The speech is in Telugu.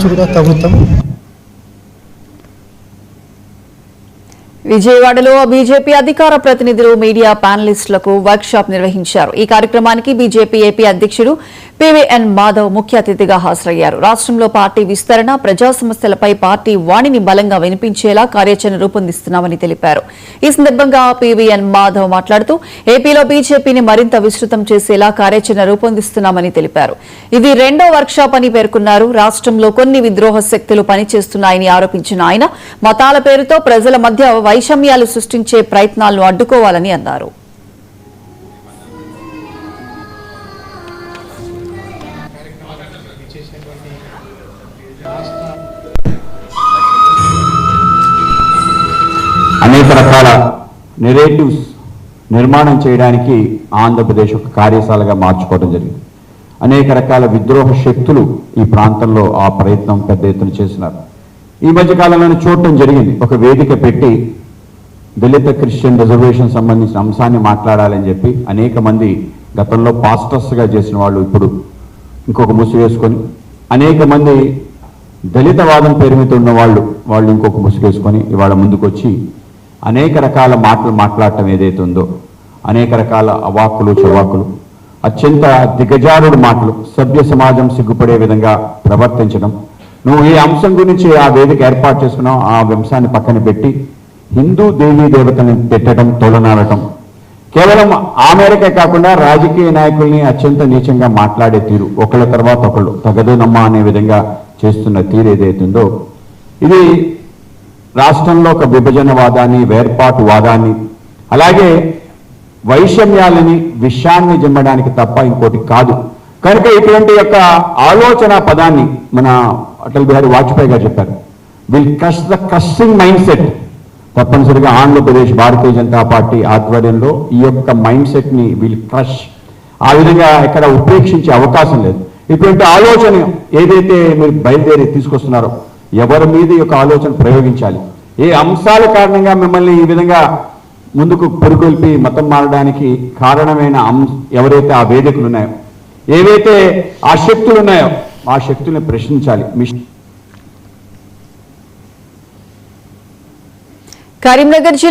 నుంచి కూడా ప్రభుత్వం విజయవాడలో బీజేపీ అధికార ప్రతినిధులు మీడియా ప్యానలిస్టులకు వర్క్ షాప్ నిర్వహించారు. ఈ కార్యక్రమానికి బీజేపీ ఏపీ అధ్యక్షుడు పీవీఎన్ మాధవ్ ముఖ్య అతిథిగా హాజరయ్యారు. రాష్ట్రంలో పార్టీ విస్తరణ, ప్రజా సమస్యలపై పార్టీ వాణిని బలంగా వినిపించేలా కార్యాచరణ రూపొందిస్తున్నామని తెలిపారు. ఈ సందర్భంగా పీవీఎన్ మాధవ్ మాట్లాడుతూ ఏపీలో బీజేపీని మరింత విస్తృతం చేసేలా కార్యాచరణ రూపొందిస్తున్నామని తెలిపారు. ఇది రెండో వర్క్ షాప్ అని పేర్కొన్నారు. రాష్ట్రంలో కొన్ని విద్రోహ శక్తులు పనిచేస్తున్నాయని ఆరోపించిన ఆయన మతాల పేరుతో ప్రజల మధ్య వైషమ్యాలు సృష్టించే ప్రయత్నాలను అడ్డుకోవాలని అన్నారు. అనేక రకాల నెరేటివ్స్ నిర్మాణం చేయడానికి ఆంధ్రప్రదేశ్ ఒక కార్యశాలగా మార్చుకోవడం జరిగింది. అనేక రకాల విద్రోహ శక్తులు ఈ ప్రాంతంలో ఆ ప్రయత్నం పెద్ద ఎత్తున చేస్తున్నారు. ఈ మధ్యకాలంలో చూడటం జరిగింది. ఒక వేదిక పెట్టి దళిత క్రిస్టియన్ రిజర్వేషన్ సంబంధించిన అంశాన్ని మాట్లాడాలని చెప్పి అనేక మంది గతంలో పాస్టర్స్గా చేసిన వాళ్ళు ఇప్పుడు ఇంకొక ముసుగు వేసుకొని, అనేక మంది దళితవాదం పేరు మీద ఉన్న వాళ్ళు ఇంకొక ముసుగు వేసుకొని ఇవాళ ముందుకొచ్చి అనేక రకాల మాటలు మాట్లాడటం ఏదైతే ఉందో, అనేక రకాల అవాక్కులు చవాకులు, అత్యంత దిగజారుడు మాటలు, సభ్య సమాజం సిగ్గుపడే విధంగా ప్రవర్తించడం. నువ్వు ఈ అంశం గురించి ఆ వేదిక ఏర్పాటు చేసుకున్నావు, ఆ అంశాన్ని పక్కన పెట్టి హిందూ దేవీ దేవతని పెట్టడం, తొలనాడటం, కేవలం ఆ మేరకే కాకుండా రాజకీయ నాయకుల్ని అత్యంత నీచంగా మాట్లాడే తీరు, ఒకళ్ళ తర్వాత ఒకళ్ళు తగదునమ్మా అనే విధంగా చేస్తున్న తీరు ఏదైతుందో, ఇది రాష్ట్రంలో ఒక విభజనవాదాన్ని, వేర్పాటు వాదాన్ని, అలాగే వైషమ్యాలని, విషాన్ని జిమ్మడానికి తప్ప ఇంకోటి కాదు. కనుక ఇటువంటి యొక్క ఆలోచన పదాన్ని మన అటల్ బిహారీ వాజ్పేయి గారు చెప్పారు, will crush the crushing mind set. తప్పనిసరిగా ఆంధ్రప్రదేశ్ భారతీయ జనతా పార్టీ ఆధ్వర్యంలో ఈ యొక్క మైండ్ సెట్ని విల్ క్రష్, ఆ విధంగా ఎక్కడ ఉపేక్షించే అవకాశం లేదు. ఇటువంటి ఆలోచన ఏదైతే మీరు బయలుదేరి తీసుకొస్తున్నారో ఎవరి మీద ఈ యొక్క ఆలోచన ప్రయోగించాలి, ఏ అంశాల కారణంగా మిమ్మల్ని ఈ విధంగా ముందుకు పురుగొల్పి మతం మారడానికి కారణమైన ఎవరైతే ఆ వేదికలు ఉన్నాయో, ఏవైతే ఆ శక్తులు ఉన్నాయో ఆ శక్తుల్ని ప్రశ్నించాలి. కరీంనగర్ జిల్లా